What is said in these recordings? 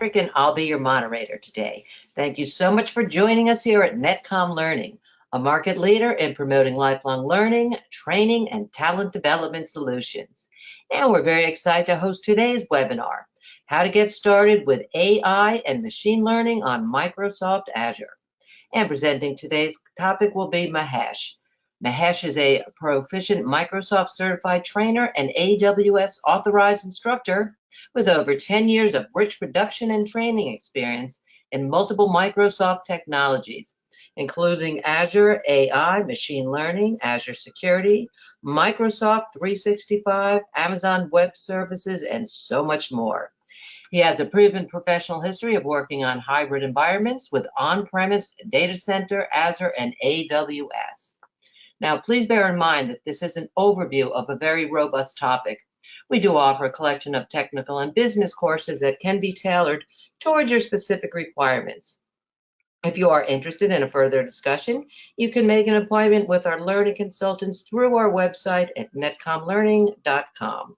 And I'll be your moderator today. Thank you so much for joining us here at NetCom Learning, a market leader in promoting lifelong learning, training, and talent development solutions. And we're very excited to host today's webinar, How to Get Started with AI and Machine Learning on Microsoft Azure. And presenting today's topic will be Mahesh. Mahesh is a proficient Microsoft certified trainer and AWS authorized instructor with over 10 years of rich production and training experience in multiple Microsoft technologies, including Azure AI, machine learning, Azure security, Microsoft 365, Amazon Web Services, and so much more. He has a proven professional history of working on hybrid environments with on-premise data center, Azure, and AWS. Now, please bear in mind that this is an overview of a very robust topic. We do offer a collection of technical and business courses that can be tailored towards your specific requirements. If you are interested in a further discussion, you can make an appointment with our learning consultants through our website at netcomlearning.com.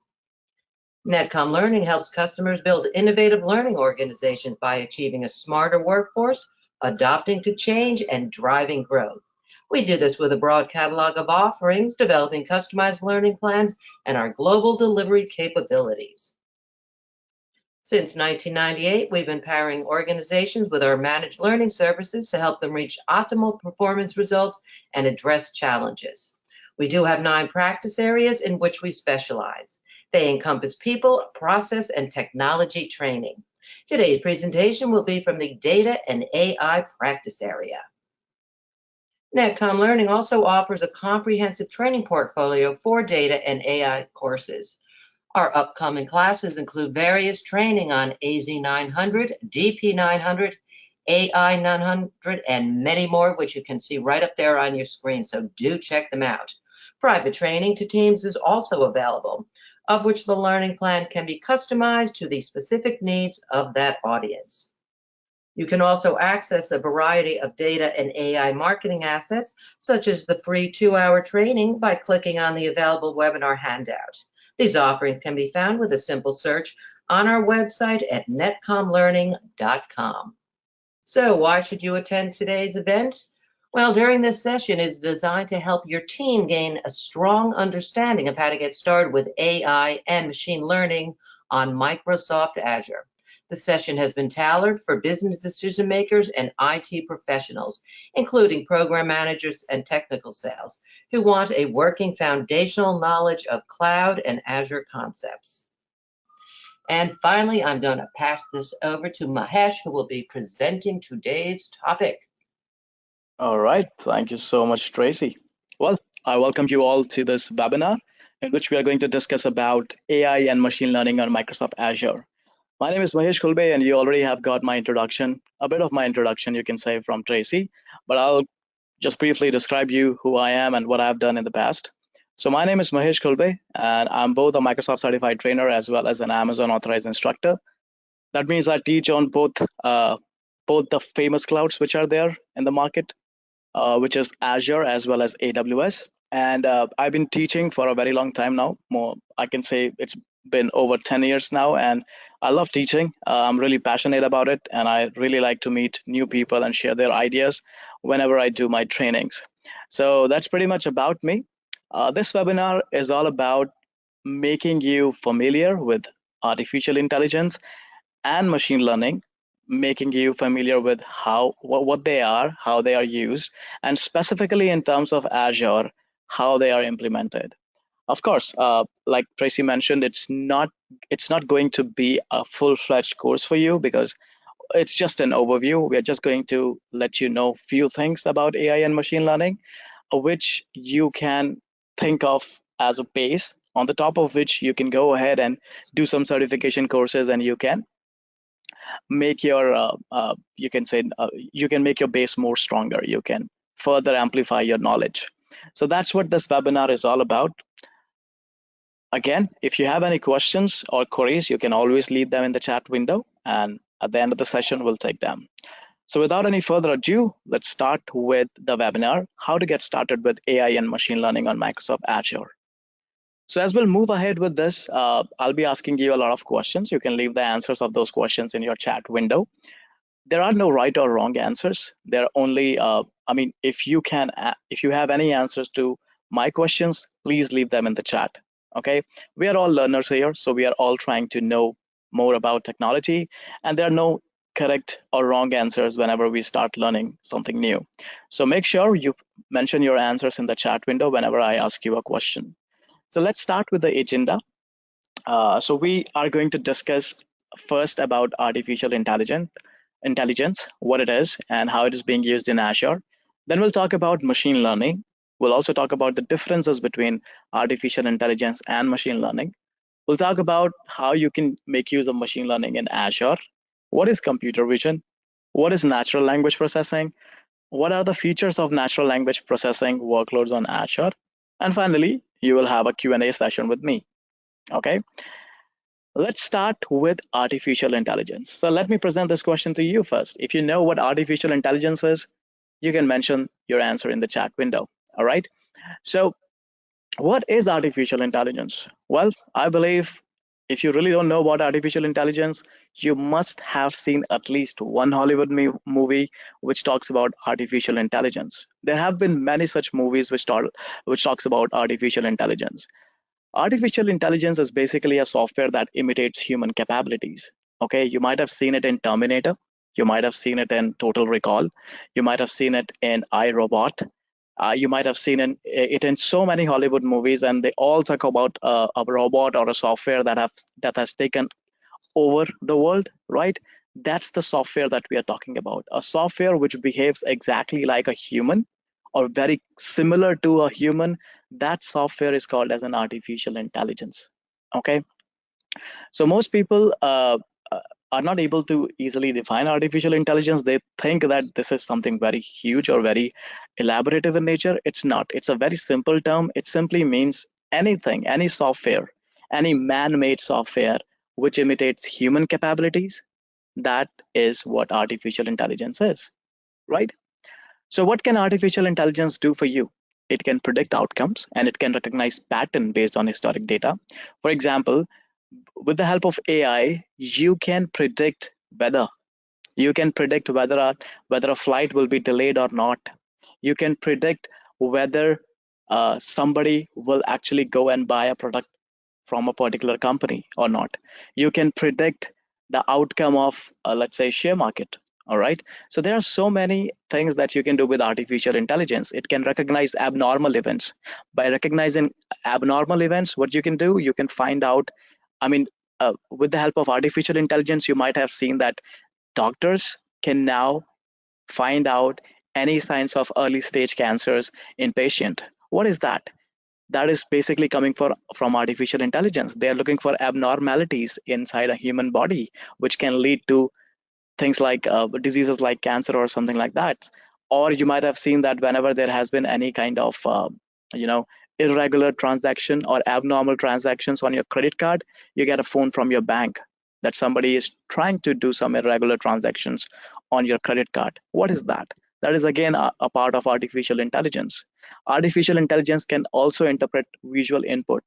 NetCom Learning helps customers build innovative learning organizations by achieving a smarter workforce, adapting to change, and driving growth. We do this with a broad catalog of offerings, developing customized learning plans, and our global delivery capabilities. Since 1998, we've been powering organizations with our managed learning services to help them reach optimal performance results and address challenges. We do have 9 practice areas in which we specialize. They encompass people, process, and technology training. Today's presentation will be from the Data and AI practice area. NetCom Learning also offers a comprehensive training portfolio for data and AI courses. Our upcoming classes include various training on AZ900, DP900, AI900, and many more, which you can see right up there on your screen, so do check them out. Private training to teams is also available, of which the learning plan can be customized to the specific needs of that audience. You can also access a variety of data and AI marketing assets, such as the free 2-hour training, by clicking on the available webinar handout. These offerings can be found with a simple search on our website at netcomlearning.com. So why should you attend today's event? Well, during this session is designed to help your team gain a strong understanding of how to get started with AI and machine learning on Microsoft Azure. The session has been tailored for business decision makers and IT professionals, including program managers and technical sales, who want a working foundational knowledge of cloud and Azure concepts. And finally, I'm going to pass this over to Mahesh, who will be presenting today's topic. All right, thank you so much, Tracy. Well, I welcome you all to this webinar in which we are going to discuss about AI and machine learning on Microsoft Azure. My name is Mahesh Khulbe, and you already have got my introduction, a bit of my introduction, you can say, from Tracy, but I'll just briefly describe you who I am and what I've done in the past. So my name is Mahesh Khulbe, and I'm both a Microsoft certified trainer as well as an Amazon authorized instructor. That means I teach on both the famous clouds which are there in the market, which is Azure as well as AWS. And I've been teaching for a very long time now. I can say it's been over 10 years now, and I love teaching. I'm really passionate about it, and I really like to meet new people and share their ideas whenever I do my trainings. So that's pretty much about me. This webinar is all about making you familiar with artificial intelligence and machine learning, making you familiar with what they are, how they are used, and specifically in terms of Azure, how they are implemented. Of course, like Tracy mentioned, it's not going to be a full-fledged course for you because it's just an overview. We are just going to let you know few things about AI and machine learning, which you can think of as a base, on the top of which you can go ahead and do some certification courses, and you can make your you can make your base more stronger. You can further amplify your knowledge. So that's what this webinar is all about. Again, if you have any questions or queries, you can always leave them in the chat window, and at the end of the session, we'll take them. So without any further ado, let's start with the webinar, how to get started with AI and machine learning on Microsoft Azure. So as we'll move ahead with this, I'll be asking you a lot of questions. You can leave the answers of those questions in your chat window. There are no right or wrong answers. There are only, if you have any answers to my questions, please leave them in the chat. Okay, we are all learners here, so we are all trying to know more about technology, and there are no correct or wrong answers whenever we start learning something new. So make sure you mention your answers in the chat window whenever I ask you a question. So let's start with the agenda. So we are going to discuss first about intelligence, what it is, and how it is being used in Azure. Then we'll talk about machine learning. We'll also talk about the differences between artificial intelligence and machine learning. We'll talk about how you can make use of machine learning in Azure. What is computer vision? What is natural language processing? What are the features of natural language processing workloads on Azure? And finally, you will have a Q&A session with me. Okay. Let's start with artificial intelligence. So let me present this question to you first. If you know what artificial intelligence is, you can mention your answer in the chat window. All right. So what is artificial intelligence? Well, I believe if you really don't know about artificial intelligence, you must have seen at least one Hollywood movie which talks about artificial intelligence. There have been many such movies which talks about artificial intelligence. Artificial intelligence is basically a software that imitates human capabilities. Okay, you might have seen it in Terminator, you might have seen it in Total Recall, you might have seen it in iRobot, you might have seen it in so many Hollywood movies, and they all talk about a robot or a software that has taken over the world, right? That's the software that we are talking about. A software which behaves exactly like a human or very similar to a human. That software is called as an artificial intelligence. Okay. So most people uh, are not able to easily define artificial intelligence. They think that this is something very huge or very elaborative in nature. It's not. It's a very simple term. It simply means anything, any software, any man-made software which imitates human capabilities. That is what artificial intelligence is, right? So what can artificial intelligence do for you? It can predict outcomes and it can recognize pattern based on historic data. For example, with the help of AI, you can predict weather. You can predict whether a flight will be delayed or not. You can predict whether somebody will actually go and buy a product from a particular company or not. You can predict the outcome of, let's say, share market. All right. So there are so many things that you can do with artificial intelligence. It can recognize abnormal events. By recognizing abnormal events, what you can do, you can find out. I mean, with the help of artificial intelligence, you might have seen that doctors can now find out any signs of early stage cancers in patient. What is that? That is basically coming from artificial intelligence. They are looking for abnormalities inside a human body, which can lead to things like diseases like cancer or something like that. Or you might have seen that whenever there has been any kind of you know irregular transaction or abnormal transactions on your credit card, you get a phone from your bank that somebody is trying to do some irregular transactions on your credit card. What is that? That is again a part of artificial intelligence. Artificial intelligence can also interpret visual input.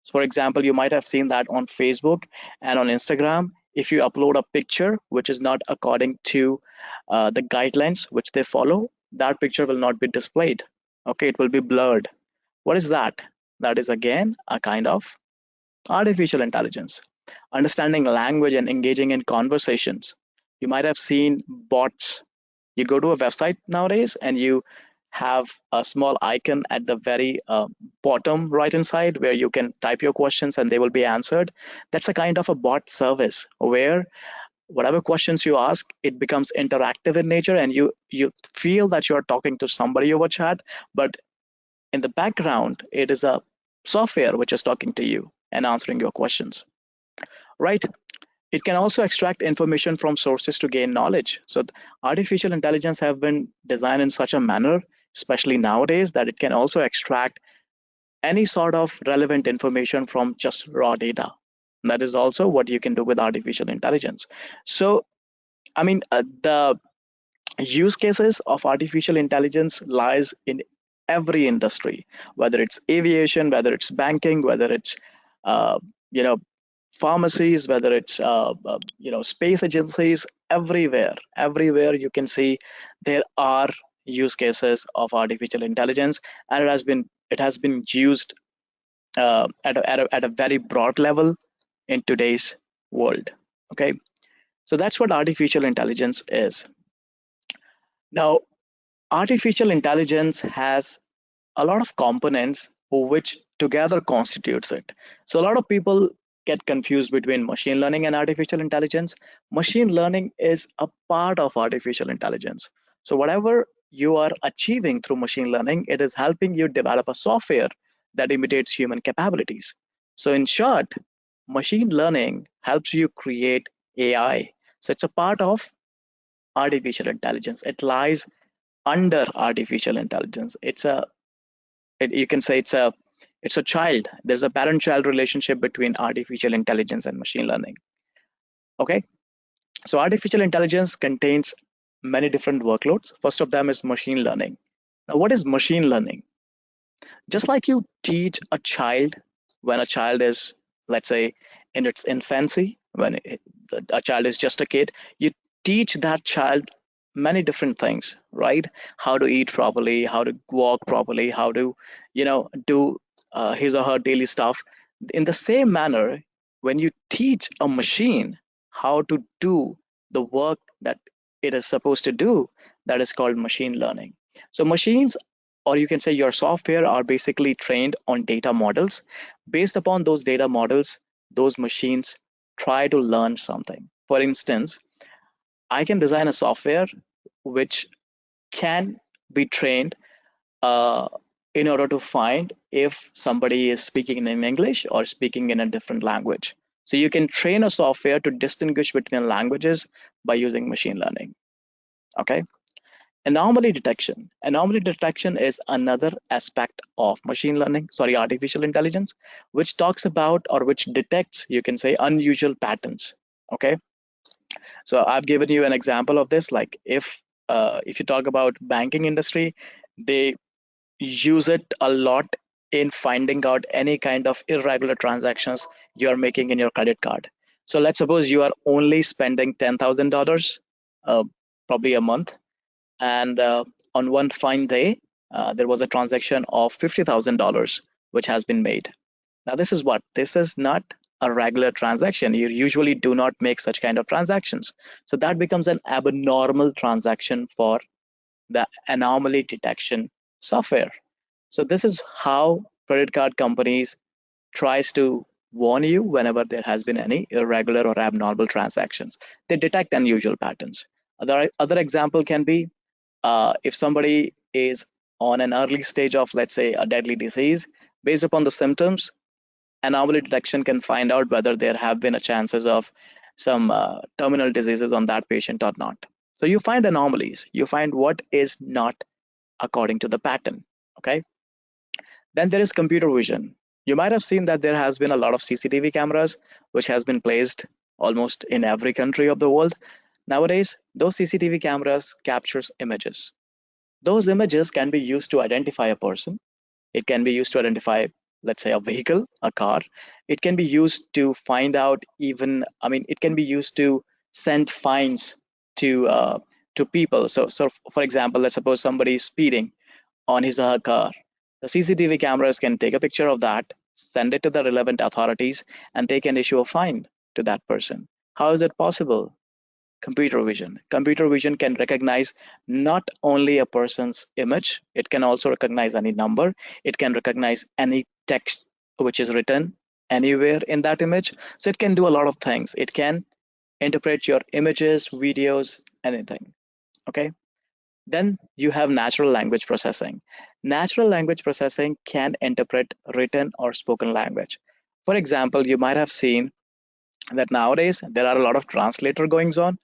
So for example, you might have seen that on Facebook and on Instagram. If you upload a picture which is not according to the guidelines which they follow, that picture will not be displayed. Okay, it will be blurred. What is that? That is again a kind of artificial intelligence. Understanding language and engaging in conversations. You might have seen bots. You go to a website nowadays and you have a small icon at the very bottom right hand side where you can type your questions and they will be answered. That's a kind of a bot service where whatever questions you ask, it becomes interactive in nature, and you feel that you are talking to somebody over chat, but in the background it is a software which is talking to you and answering your questions, right? It can also extract information from sources to gain knowledge. So artificial intelligence have been designed in such a manner, especially nowadays, that it can also extract any sort of relevant information from just raw data. And that is also what you can do with artificial intelligence. So, I mean, the use cases of artificial intelligence lies in every industry, whether it's aviation, whether it's banking, whether it's uh, you know pharmacies, whether it's space agencies. Everywhere you can see there are use cases of artificial intelligence, and it has been used at a very broad level in today's world. Okay, so that's what artificial intelligence is. Now, artificial intelligence has a lot of components which together constitutes it. So a lot of people get confused between machine learning and artificial intelligence. Machine learning is a part of artificial intelligence. So whatever you are achieving through machine learning, it is helping you develop a software that imitates human capabilities. So in short, machine learning helps you create AI. So it's a part of artificial intelligence. It lies under artificial intelligence. You can say it's a child. There's a parent child relationship between artificial intelligence and machine learning. Okay, so artificial intelligence contains many different workloads. First of them is machine learning. Now, what is machine learning? Just like you teach a child when a child is, let's say, in its infancy, when a child is just a kid, you teach that child many different things, right? How to eat properly, how to walk properly, how to do his or her daily stuff. In the same manner, when you teach a machine how to do the work that it is supposed to do, that is called machine learning. So machines, or you can say your software, are basically trained on data models. Based upon those data models, those machines try to learn something. For instance, I can design a software which can be trained uh, in order to find if somebody is speaking in English or speaking in a different language. So you can train a software to distinguish between languages by using machine learning. Okay. Anomaly detection. Anomaly detection is another aspect of machine learning, sorry, artificial intelligence, which talks about, or which detects, you can say, unusual patterns. Okay. So I've given you an example of this. Like if you talk about banking industry, they use it a lot in finding out any kind of irregular transactions you are making in your credit card. So let's suppose you are only spending $10,000 probably a month, and on one fine day, there was a transaction of $50,000 which has been made. Now, this is what? This is not a regular transaction. You usually do not make such kind of transactions. So that becomes an abnormal transaction for the anomaly detection software. So this is how credit card companies tries to warn you whenever there has been any irregular or abnormal transactions. They detect unusual patterns. Other example can be if somebody is on an early stage of, let's say, a deadly disease. Based upon the symptoms, anomaly detection can find out whether there have been a chances of some terminal diseases on that patient or not. So you find anomalies, you find what is not according to the pattern. Okay. Then there is computer vision. You might have seen that there has been a lot of CCTV cameras which has been placed almost in every country of the world. Nowadays, those CCTV cameras captures images. Those images can be used to identify a person. It can be used to identify, let's say, a vehicle, a car. It can be used to find out even, I mean, it can be used to send fines to people. So for example, let's suppose somebody is speeding on his or her car. The CCTV cameras can take a picture of that, send it to the relevant authorities, and they can issue a fine to that person. How is it possible? Computer vision. Computer vision can recognize not only a person's image, it can also recognize any number, it can recognize any text which is written anywhere in that image. So it can do a lot of things. It can interpret your images, videos, anything. Okay. Then you have natural language processing. Natural language processing can interpret written or spoken language. For example, you might have seen that nowadays there are a lot of translator goings on,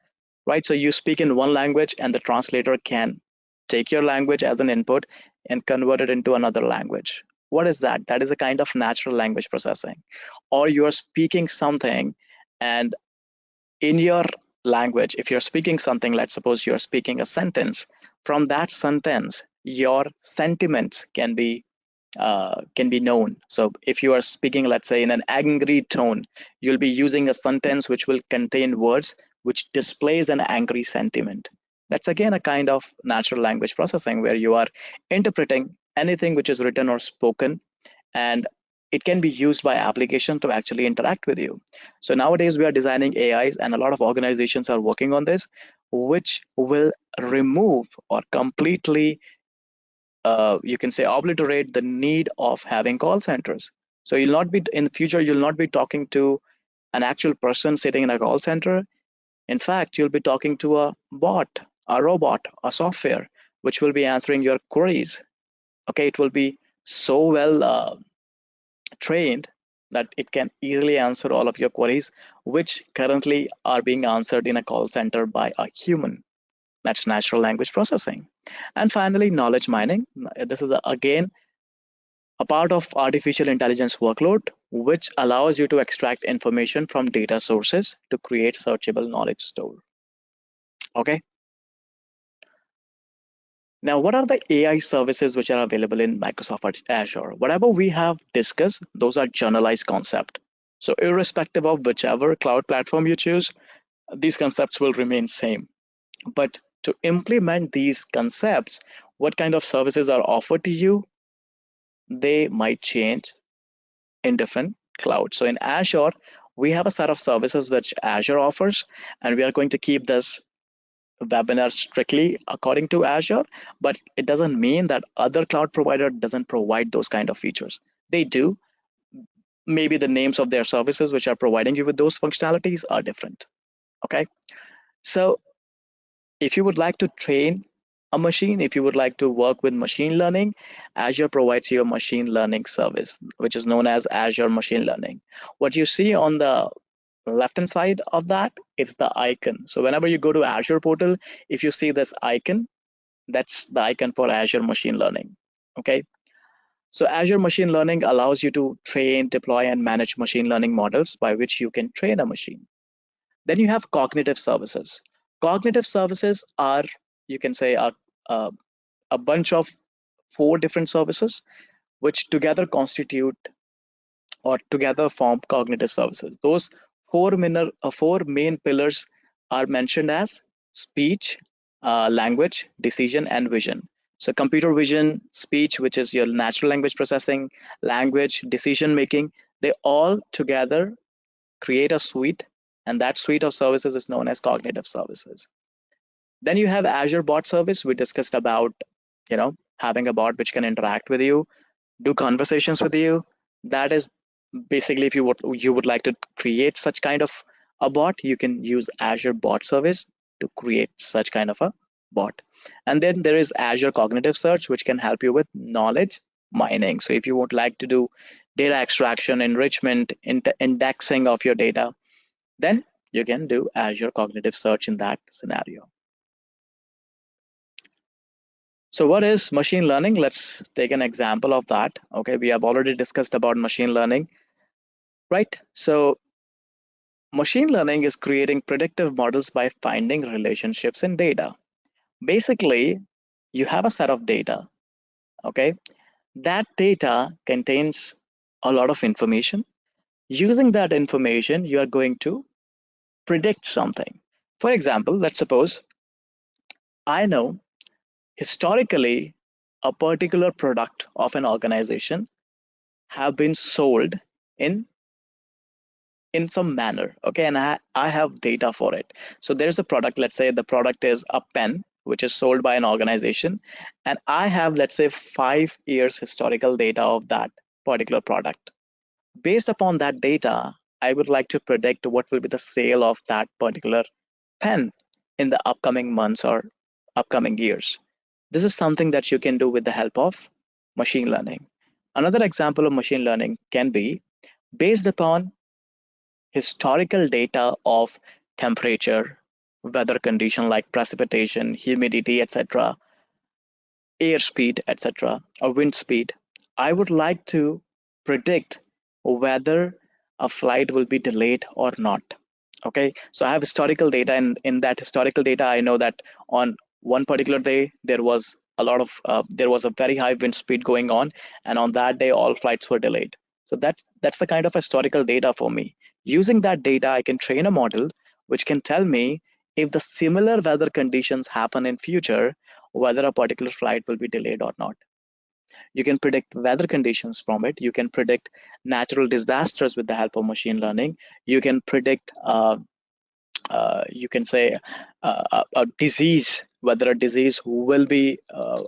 right? So you speak in one language and the translator can take your language as an input and convert it into another language. What is that? That is a kind of natural language processing. Or you are speaking something, and in your language, if you're speaking something, let's suppose you're speaking a sentence, from that sentence your sentiments can be known. So if you are speaking, let's say, in an angry tone, you'll be using a sentence which will contain words which displays an angry sentiment. That's again a kind of natural language processing where you are interpreting anything which is written or spoken, and it can be used by application to actually interact with you. So nowadays we are designing AIs, and a lot of organizations are working on this, which will remove or completely you can say obliterate the need of having call centers. So you'll not be in the future, you'll not be talking to an actual person sitting in a call center. In fact, you'll be talking to a bot, a robot, a software, which will be answering your queries. Okay, it will be so well trained that it can easily answer all of your queries, which currently are being answered in a call center by a human. That's natural language processing. And finally, knowledge mining. This is again a part of artificial intelligence workload, which allows you to extract information from data sources to create searchable knowledge store. Okay. Now, what are the AI services which are available in Microsoft Azure? Whatever we have discussed, those are generalized concepts. So irrespective of whichever cloud platform you choose, these concepts will remain same. But to implement these concepts, what kind of services are offered to you, they might change in different clouds. So in Azure, we have a set of services which Azure offers, and we are going to keep this webinar strictly according to Azure, but it doesn't mean that other cloud provider doesn't provide those kind of features. They do. Maybe the names of their services which are providing you with those functionalities are different. Okay. So if you would like to train a machine, if you would like to work with machine learning, Azure provides you a machine learning service, which is known as Azure Machine Learning. What you see on the left hand side of that, it's the icon. So whenever you go to Azure portal, if you see this icon, that's the icon for Azure Machine Learning. Okay. So Azure Machine Learning allows you to train, deploy, and manage machine learning models by which you can train a machine. Then you have cognitive services. Cognitive services are, you can say, a, a bunch of four different services which together constitute or together form cognitive services. Those four main pillars are mentioned as speech, language, decision, and vision. So computer vision, speech, which is your natural language processing, language, decision making, they all together create a suite, and that suite of services is known as cognitive services. Then you have Azure Bot Service. We discussed about, having a bot which can interact with you, do conversations with you. That is basically, if you would like to create such kind of a bot, you can use Azure Bot Service to create such kind of a bot. And then there is Azure Cognitive Search, which can help you with knowledge mining. So if you would like to do data extraction, enrichment, indexing of your data, then you can do Azure Cognitive Search in that scenario. So what is machine learning? Let's take an example of that. Okay, we have already discussed about machine learning, right? So machine learning is creating predictive models by finding relationships in data. Basically, you have a set of data, okay? That data contains a lot of information. Using that information, you are going to predict something. For example, let's suppose I know historically a particular product of an organization have been sold in in some manner, okay, and I have data for it. So there's a product, let's say the product is a pen which is sold by an organization, and I have, let's say, 5 years historical data of that particular product. Based upon that data, I would like to predict what will be the sale of that particular pen in the upcoming months or upcoming years. This is something that you can do with the help of machine learning. Another example of machine learning can be based upon historical data of temperature, weather condition like precipitation, humidity, etc., airspeed, etc., or wind speed. I would like to predict whether a flight will be delayed or not. Okay, so I have historical data, and in that historical data, I know that on one particular day there was there was a very high wind speed going on, and on that day all flights were delayed. So that's the kind of historical data for me. Using that data, I can train a model which can tell me if the similar weather conditions happen in future, whether a particular flight will be delayed or not. You can predict weather conditions from it. You can predict natural disasters with the help of machine learning. You can predict you can say a disease, whether a disease will be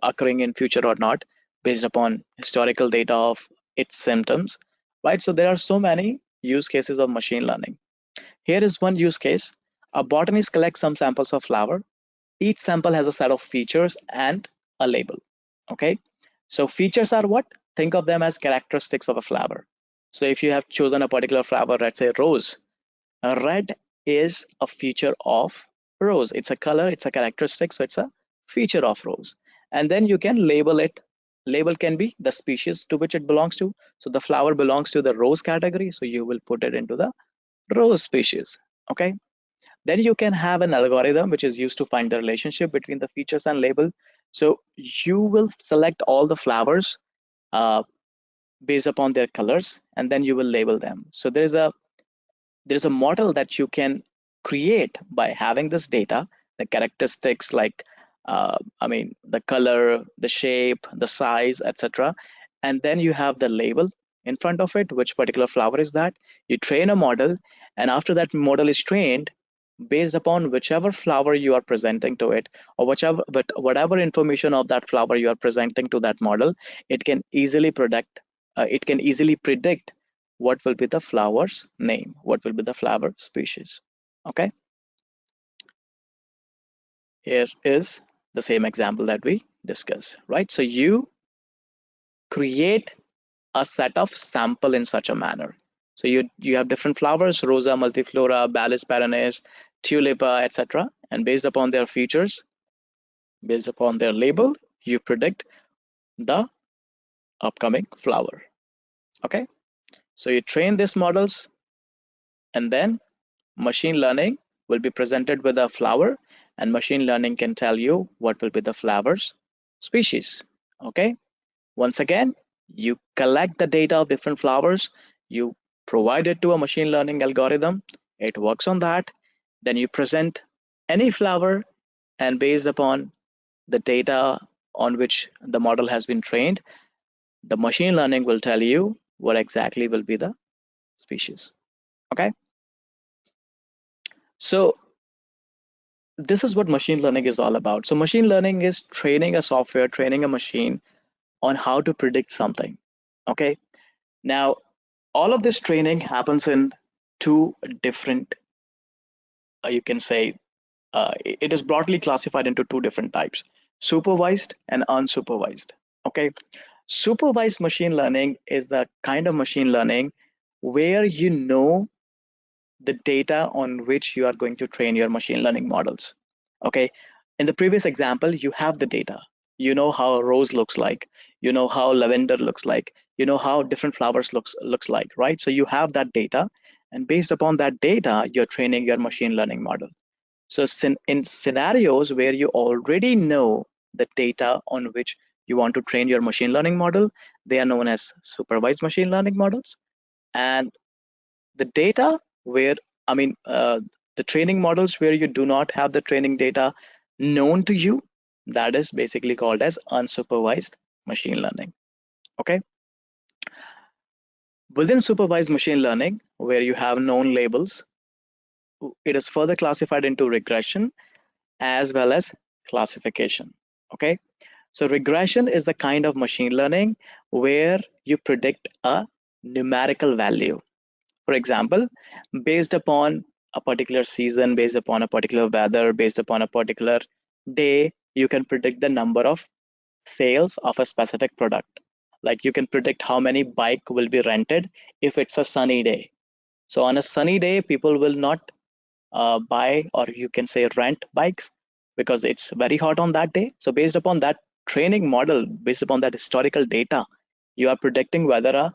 occurring in future or not, based upon historical data of its symptoms, right? So there are so many use cases of machine learning. Here is one use case. A botanist collects some samples of flower. Each sample has a set of features and a label. Okay, so features are what? Think of them as characteristics of a flower. So if you have chosen a particular flower, let's say rose, a red is a feature of rose. It's a color, it's a characteristic, so it's a feature of rose. And then you can label it. Label can be the species to which it belongs to. So the flower belongs to the rose category, so you will put it into the rose species. Okay. Then you can have an algorithm which is used to find the relationship between the features and label. So you will select all the flowers uh, based upon their colors, and then you will label them. So there's a model that you can create by having this data, the characteristics like the color, the shape, the size, etc. And then you have the label in front of it, which particular flower is that. You train a model, and after that model is trained, based upon whichever flower you are presenting to it, or whatever information of that flower you are presenting to that model, it can easily predict what will be the flower's name, what will be the flower species. Okay, here is the same example that we discussed, right? So you create a set of sample in such a manner. So you have different flowers: Rosa multiflora, Balis perennis, Tulipa, etc. And based upon their features, based upon their label, you predict the upcoming flower. Okay, so you train these models, and then machine learning will be presented with a flower, and machine learning can tell you what will be the flower's species. Okay, once again, you collect the data of different flowers, you provide it to a machine learning algorithm, it works on that, then you present any flower, and based upon the data on which the model has been trained, the machine learning will tell you what exactly will be the species. Okay, so this is what machine learning is all about. So machine learning is training a software, training a machine on how to predict something. Okay, now all of this training happens in two different, you can say, it is broadly classified into two different types: supervised and unsupervised. Okay, supervised machine learning is the kind of machine learning where you know the data on which you are going to train your machine learning models. Okay, in the previous example, you have the data. You know how a rose looks like. You know how lavender looks like. You know how different flowers looks like, right? So you have that data, and based upon that data, you're training your machine learning model. So in scenarios where you already know the data on which you want to train your machine learning model, they are known as supervised machine learning models. And the data where, I mean, the training models where you do not have the training data known to you, that is basically called as unsupervised machine learning. Okay. Within supervised machine learning, where you have known labels, it is further classified into regression as well as classification. Okay. So regression is the kind of machine learning where you predict a numerical value. For example, based upon a particular season, based upon a particular weather, based upon a particular day, you can predict the number of sales of a specific product. Like you can predict how many bike will be rented if it's a sunny day. So on a sunny day, people will not buy, or you can say rent bikes, because it's very hot on that day. So based upon that training model, based upon that historical data, you are predicting whether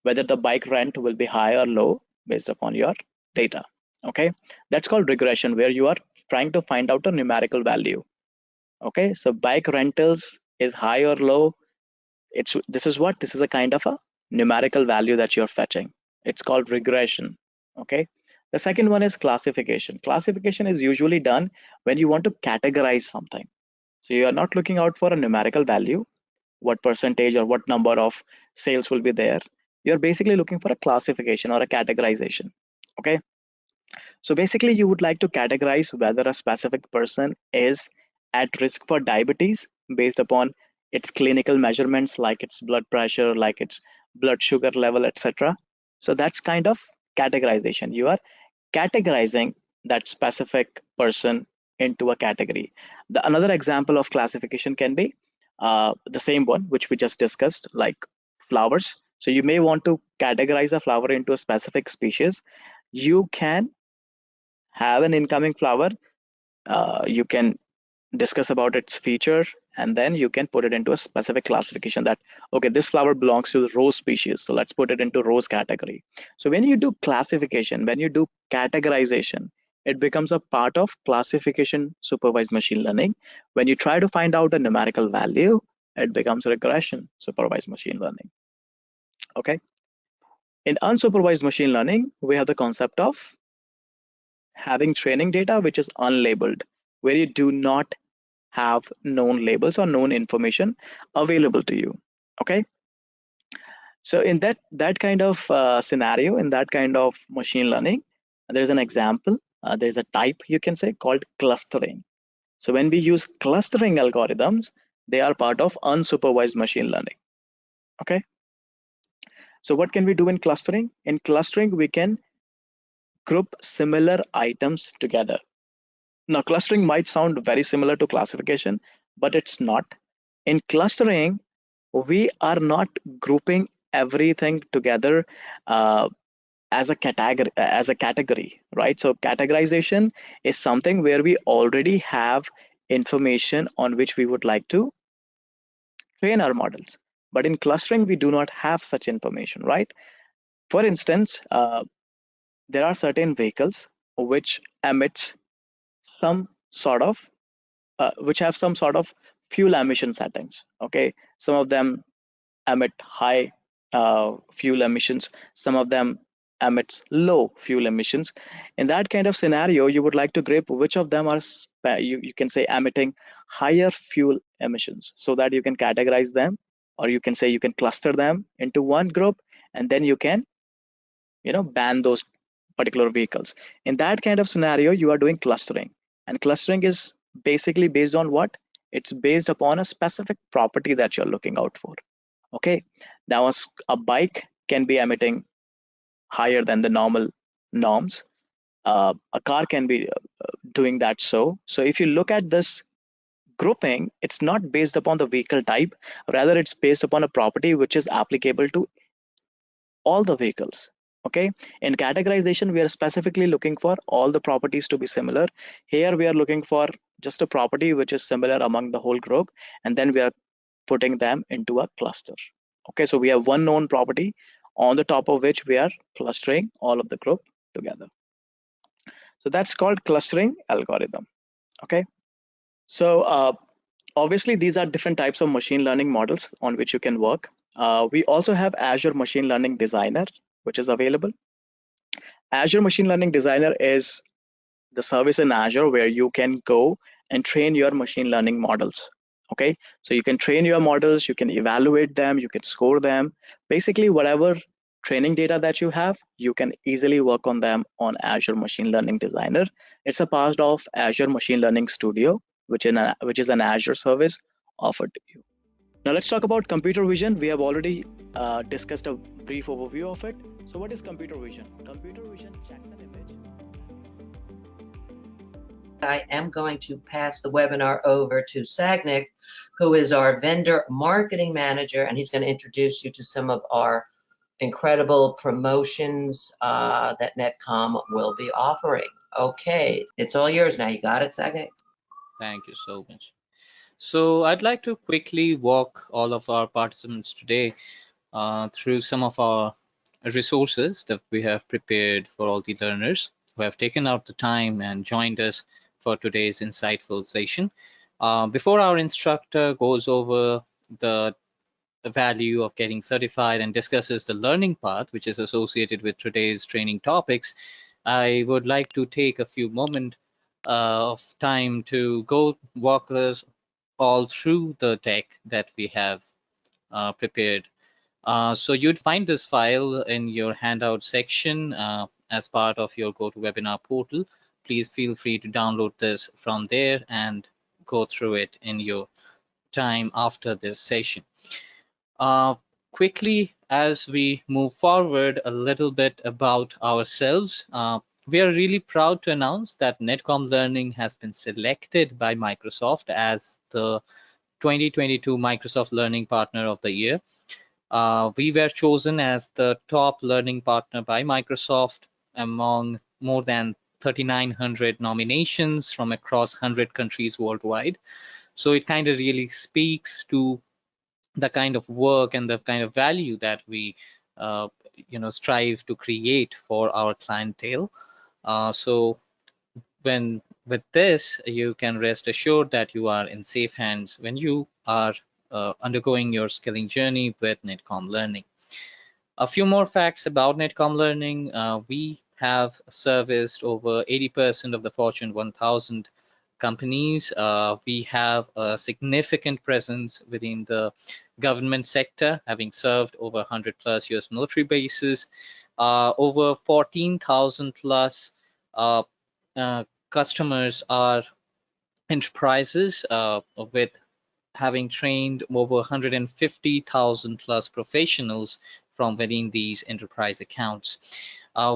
the bike rent will be high or low based upon your data. Okay, that's called regression, where you are trying to find out a numerical value. Okay, so bike rentals is high or low. This is what? This is a kind of a numerical value that you're fetching. It's called regression. Okay. The second one is classification. Classification is usually done when you want to categorize something. So you are not looking out for a numerical value, what percentage or what number of sales will be there. You're basically looking for a classification or a categorization. Okay. So basically, you would like to categorize whether a specific person is at risk for diabetes based upon its clinical measurements, like its blood pressure, like its blood sugar level, etc. So that's kind of categorization. You are categorizing that specific person into a category. Another example of classification can be the same one which we just discussed, like flowers. So you may want to categorize a flower into a specific species. You can have an incoming flower. You can discuss about its feature, and then you can put it into a specific classification that, okay, this flower belongs to the rose species, so let's put it into rose category. So when you do classification, when you do categorization, it becomes a part of classification supervised machine learning. When you try to find out a numerical value, it becomes regression supervised machine learning. Okay. In unsupervised machine learning, we have the concept of having training data which is unlabeled, where you do not have known labels or known information available to you. Okay. So in that kind of scenario, in that kind of machine learning, there's an example. There's a type, you can say, called clustering. So when we use clustering algorithms, they are part of unsupervised machine learning. Okay. So what can we do in clustering? In clustering, we can group similar items together. Now, clustering might sound very similar to classification, but it's not. In clustering, we are not grouping everything together as a category, right? So categorization is something where we already have information on which we would like to train our models. But in clustering, we do not have such information, right? For instance, there are certain vehicles which emits some sort of which have some sort of fuel emission settings. Okay, some of them emit high fuel emissions, some of them emit low fuel emissions. In that kind of scenario, you would like to grip which of them are you can say emitting higher fuel emissions, so that you can categorize them, or you can say you can cluster them into one group, and then you can ban those particular vehicles. In that kind of scenario, you are doing clustering, and clustering is basically based on what? It's based upon a specific property that you're looking out for. Okay, now a bike can be emitting higher than the normal norms. A car can be doing that. So if you look at this grouping, it's not based upon the vehicle type, rather it's based upon a property which is applicable to all the vehicles. Okay, in categorization, we are specifically looking for all the properties to be similar. Here we are looking for just a property which is similar among the whole group, and then we are putting them into a cluster. Okay, so we have one known property on the top of which we are clustering all of the group together. So that's called clustering algorithm. Okay, so obviously these are different types of machine learning models on which you can work. We also have Azure Machine Learning Designer, which is available. Azure Machine Learning Designer is the service in Azure where you can go and train your machine learning models. Okay, so you can train your models, you can evaluate them, you can score them. Basically, whatever training data that you have, you can easily work on them on Azure Machine Learning Designer. It's a part of Azure Machine Learning Studio, which is an Azure service offered to you. Now let's talk about computer vision. We have already discussed a brief overview of it. So what is computer vision? Computer vision checks an image. I am going to pass the webinar over to Sagnik, who is our vendor marketing manager, and he's going to introduce you to some of our incredible promotions that NetCom will be offering. Okay, it's all yours now. You got it, Sagnik? Thank you so much. So I'd like to quickly walk all of our participants today through some of our resources that we have prepared for all the learners who have taken out the time and joined us for today's insightful session. Before our instructor goes over the value of getting certified and discusses the learning path, which is associated with today's training topics, I would like to take a few moments of time to go walk us all through the deck that we have prepared. So you'd find this file in your handout section as part of your GoToWebinar portal. Please feel free to download this from there and go through it in your time after this session. Uh, Quickly, as we move forward, a little bit about ourselves. We are really proud to announce that NetCom Learning has been selected by Microsoft as the 2022 Microsoft Learning Partner of the Year. We were chosen as the top learning partner by Microsoft among more than 3,900 nominations from across 100 countries worldwide. So it kind of really speaks to the kind of work and the kind of value that we strive to create for our clientele. So when with this, you can rest assured that you are in safe hands when you are undergoing your skilling journey with NetCom Learning. A few more facts about NetCom Learning. We have serviced over 80% of the Fortune 1000 companies. We have a significant presence within the government sector, having served over 100 plus US military bases, over 14,000 plus customers are enterprises with having trained over 150,000 plus professionals from within these enterprise accounts.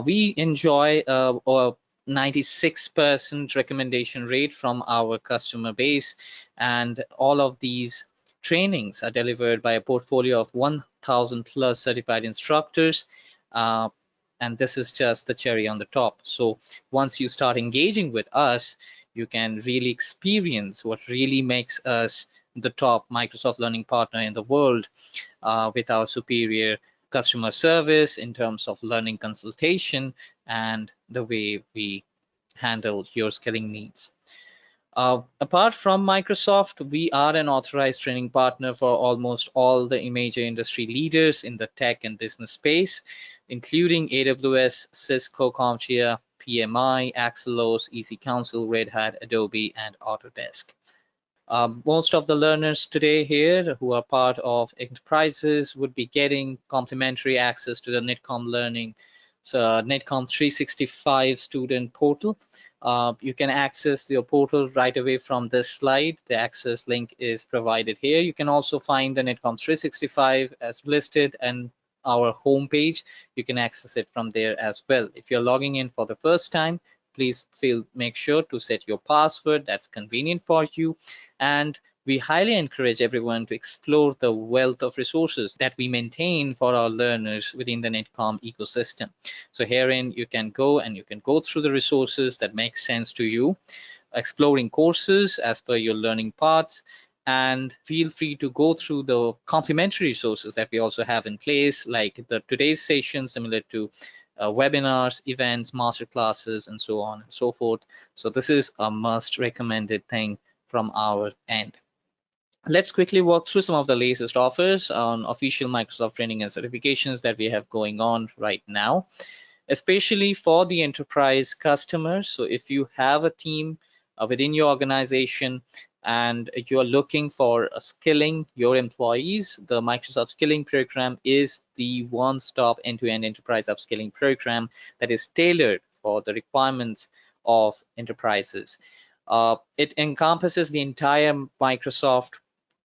We enjoy a 96% recommendation rate from our customer base, and all of these trainings are delivered by a portfolio of 1,000 plus certified instructors. And this is just the cherry on the top. So once you start engaging with us, you can really experience what really makes us the top Microsoft Learning partner in the world, with our superior customer service in terms of learning consultation and the way we handle your skilling needs. Apart from Microsoft, we are an authorized training partner for almost all the major industry leaders in the tech and business space, including AWS, Cisco, CompTIA, PMI, Axelos, EC Council, Red Hat, Adobe, and Autodesk. Most of the learners today here who are part of enterprises would be getting complimentary access to the NetCom Learning, so NetCom 365 student portal. You can access your portal right away from this slide. The access link is provided here. You can also find the NetCom 365 as listed and our homepage. You can access it from there as well. If you're logging in for the first time, please make sure to set your password that's convenient for you. And we highly encourage everyone to explore the wealth of resources that we maintain for our learners within the NetCom ecosystem. So herein you can go and you can go through the resources that make sense to you, exploring courses as per your learning paths, and feel free to go through the complementary resources that we also have in place, like the today's session, similar to webinars, events, master classes, and so on and so forth. So this is a must recommended thing from our end. Let's quickly walk through some of the latest offers on official Microsoft training and certifications that we have going on right now, especially for the enterprise customers. So if you have a team within your organization and you're looking for skilling your employees, the Microsoft Skilling Program is the one-stop end-to-end enterprise upskilling program that is tailored for the requirements of enterprises. It encompasses the entire Microsoft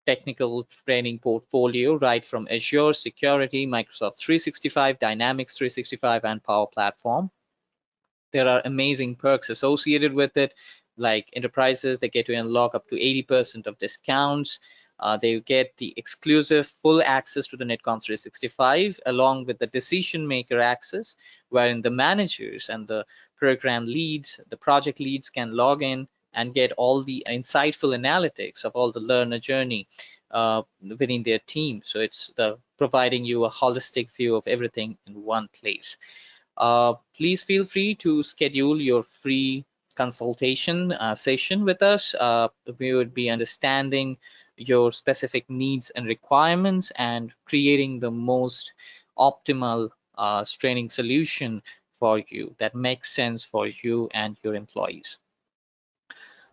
technical training portfolio, right from Azure, Security, Microsoft 365, Dynamics 365, and Power Platform. There are amazing perks associated with it, like enterprises, they get to unlock up to 80% of discounts. They get the exclusive full access to the NetCom 365 along with the decision maker access, wherein the managers and the program leads, the project leads can log in and get all the insightful analytics of all the learner journey within their team. So it's providing you a holistic view of everything in one place. Please feel free to schedule your free consultation session with us. We would be understanding your specific needs and requirements and creating the most optimal training solution for you that makes sense for you and your employees.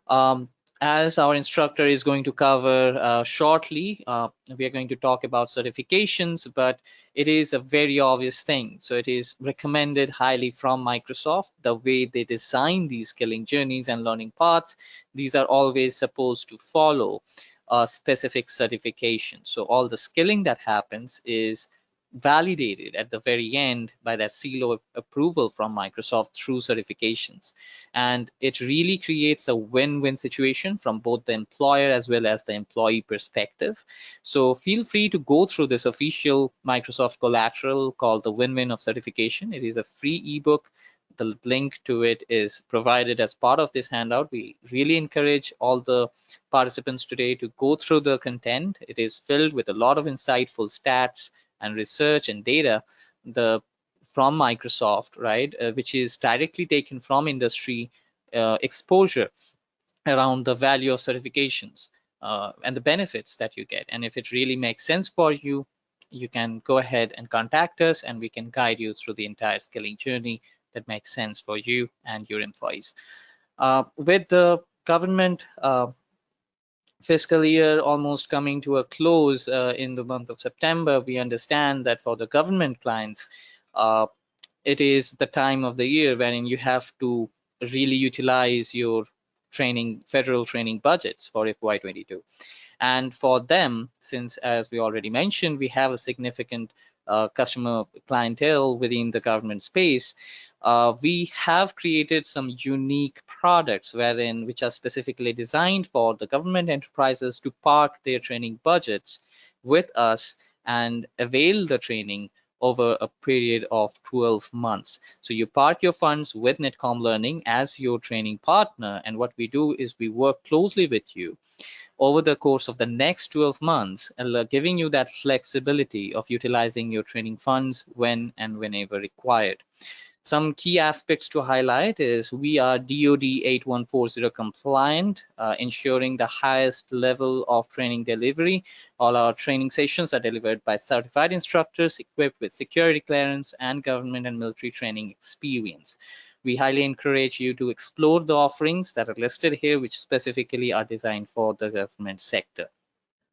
Um, as our instructor is going to cover shortly, we are going to talk about certifications, but it is a very obvious thing. So it is recommended highly from Microsoft, the way they design these skilling journeys and learning paths. These are always supposed to follow a specific certification. So all the skilling that happens is validated at the very end by that seal of approval from Microsoft through certifications. And it really creates a win-win situation from both the employer as well as the employee perspective. So feel free to go through this official Microsoft collateral called the Win-Win of Certification. It is a free ebook. The link to it is provided as part of this handout. We really encourage all the participants today to go through the content. It is filled with a lot of insightful stats and research and data from Microsoft, right, which is directly taken from industry exposure around the value of certifications and the benefits that you get. And if it really makes sense for you, you can go ahead and contact us and we can guide you through the entire skilling journey that makes sense for you and your employees. With the government fiscal year almost coming to a close in the month of September, we understand that for the government clients, it is the time of the year wherein you have to really utilize your federal training budgets for FY22. And for them, since as we already mentioned, we have a significant customer clientele within the government space, we have created some unique products which are specifically designed for the government enterprises to park their training budgets with us and avail the training over a period of 12 months. So you park your funds with NetComLearning as your training partner, and what we do is we work closely with you over the course of the next 12 months, giving you that flexibility of utilizing your training funds when and whenever required. Some key aspects to highlight is we are DoD 8140 compliant, ensuring the highest level of training delivery. All our training sessions are delivered by certified instructors equipped with security clearance and government and military training experience. We highly encourage you to explore the offerings that are listed here, which specifically are designed for the government sector.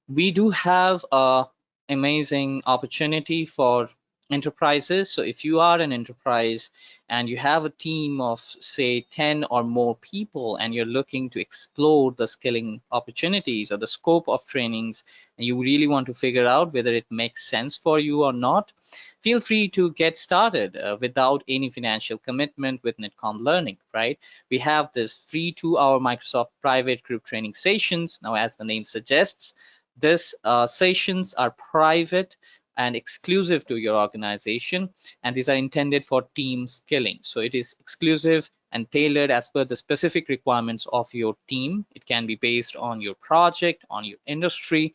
We do have a amazing opportunity for enterprises. So if you are an enterprise and you have a team of say 10 or more people and you're looking to explore the skilling opportunities or the scope of trainings, and you really want to figure out whether it makes sense for you or not, feel free to get started without any financial commitment with NetComLearning, right? We have this free 2-hour Microsoft private group training sessions. Now, as the name suggests, these sessions are private and exclusive to your organization, and these are intended for team skilling. So it is exclusive and tailored as per the specific requirements of your team. It can be based on your project, on your industry,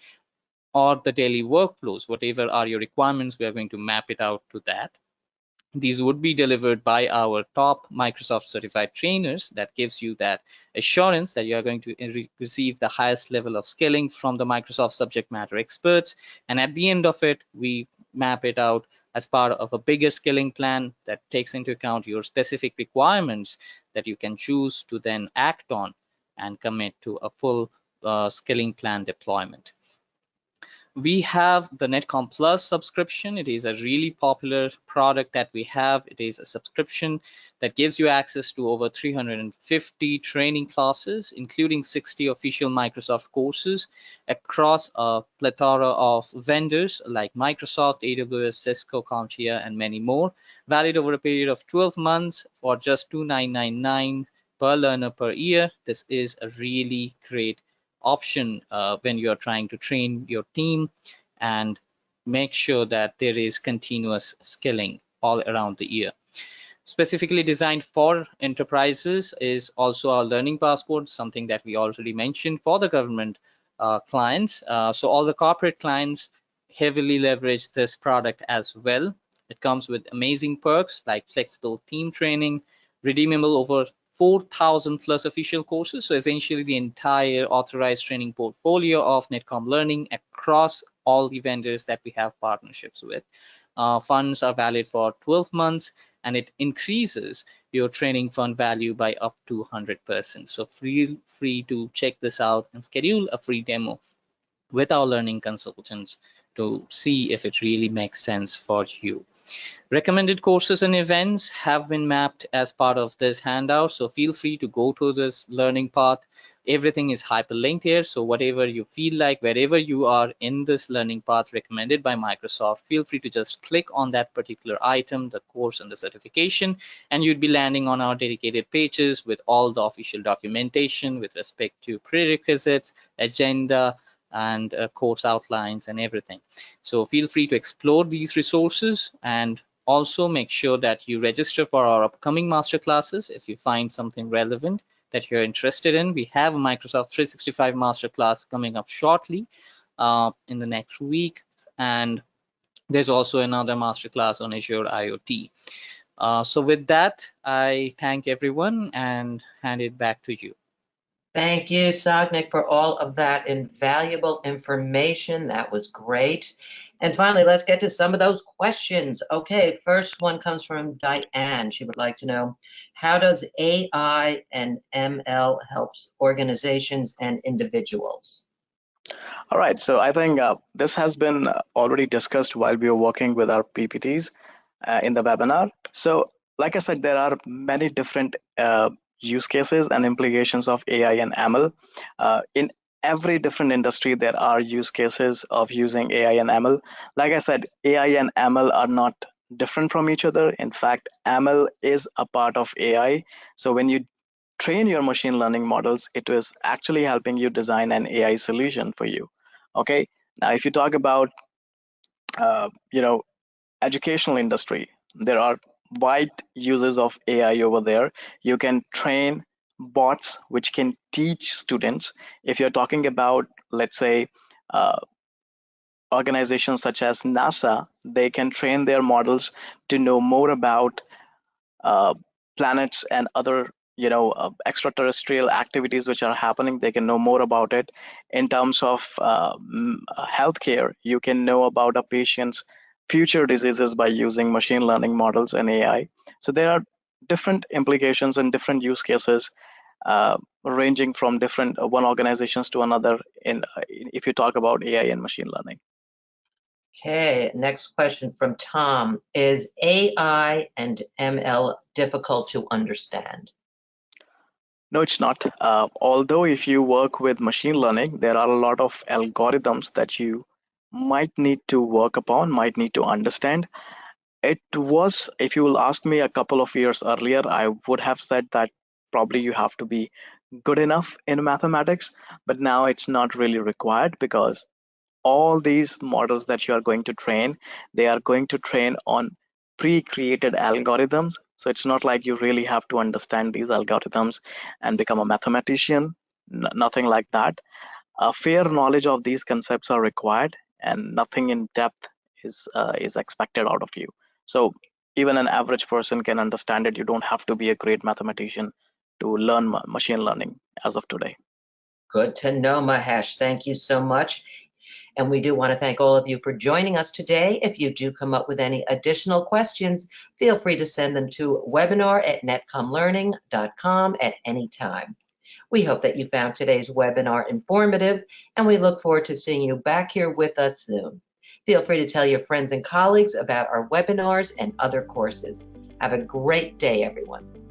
or the daily workflows. Whatever are your requirements, we are going to map it out to that. These would be delivered by our top Microsoft certified trainers. That gives you that assurance that you are going to receive the highest level of skilling from the Microsoft subject matter experts. And at the end of it, we map it out as part of a bigger skilling plan that takes into account your specific requirements that you can choose to then act on and commit to a full skilling plan deployment. We have the NetCom Plus subscription. It is a really popular product that we have. It is a subscription that gives you access to over 350 training classes, including 60 official Microsoft courses across a plethora of vendors like Microsoft, AWS, Cisco, CompTIA, and many more, valid over a period of 12 months for just $2,999 per learner per year. This is a really great option when you're trying to train your team and make sure that there is continuous skilling all around the year. Specifically designed for enterprises is also our learning passport, something that we already mentioned for the government clients. So all the corporate clients heavily leverage this product as well. It comes with amazing perks like flexible team training, redeemable over 4,000 plus official courses. So essentially the entire authorized training portfolio of NetCom Learning across all the vendors that we have partnerships with. Funds are valid for 12 months, and it increases your training fund value by up to 100%. So feel free to check this out and schedule a free demo with our learning consultants to see if it really makes sense for you. Recommended courses and events have been mapped as part of this handout, so feel free to go to this learning path. Everything is hyperlinked here, so whatever you feel like, wherever you are in this learning path recommended by Microsoft, feel free to just click on that particular item, the course and the certification, and you'd be landing on our dedicated pages with all the official documentation with respect to prerequisites, agenda, and course outlines and everything. So feel free to explore these resources, and also make sure that you register for our upcoming masterclasses if you find something relevant that you're interested in. We have a Microsoft 365 masterclass coming up shortly in the next week, and there's also another masterclass on Azure IoT. So with that, I thank everyone and hand it back to you. Thank you, Sagnik, for all of that invaluable information. That was great. And finally, let's get to some of those questions. Okay, first one comes from Diane. She would like to know, how does AI and ML helps organizations and individuals? All right, so I think this has been already discussed while we were working with our PPTs in the webinar. So, like I said, there are many different use cases and implications of AI and ML. In every different industry, there are use cases of using AI and ML. Like I said, AI and ML are not different from each other. In fact, ML is a part of AI. So when you train your machine learning models, it is actually helping you design an AI solution for you. Okay. Now, if you talk about, uh, you know, educational industry, there are wide uses of AI over there. You can train bots which can teach students. If you're talking about, let's say, uh, organizations such as NASA, they can train their models to know more about uh, planets and other extraterrestrial activities which are happening. They can know more about it. In terms of healthcare, you can know about a patient's future diseases by using machine learning models and AI. So there are different implications and different use cases, ranging from different one organizations to another if you talk about AI and machine learning. Okay, next question from Tom. Is AI and ML difficult to understand? No, it's not. Although if you work with machine learning, there are a lot of algorithms that you might need to work upon, might need to understand. It was, if you will ask me a couple of years earlier, I would have said that probably you have to be good enough in mathematics, but now it's not really required, because all these models that you are going to train, they are going to train on pre-created algorithms. So it's not like you really have to understand these algorithms and become a mathematician. Nothing like that. A fair knowledge of these concepts are required, and nothing in depth is expected out of you. So even an average person can understand it. You don't have to be a great mathematician to learn machine learning as of today. Good to know, Mahesh. Thank you so much. And we do want to thank all of you for joining us today. If you do come up with any additional questions, feel free to send them to webinar@netcomlearning.com at any time. We hope that you found today's webinar informative, and we look forward to seeing you back here with us soon. Feel free to tell your friends and colleagues about our webinars and other courses. Have a great day, everyone.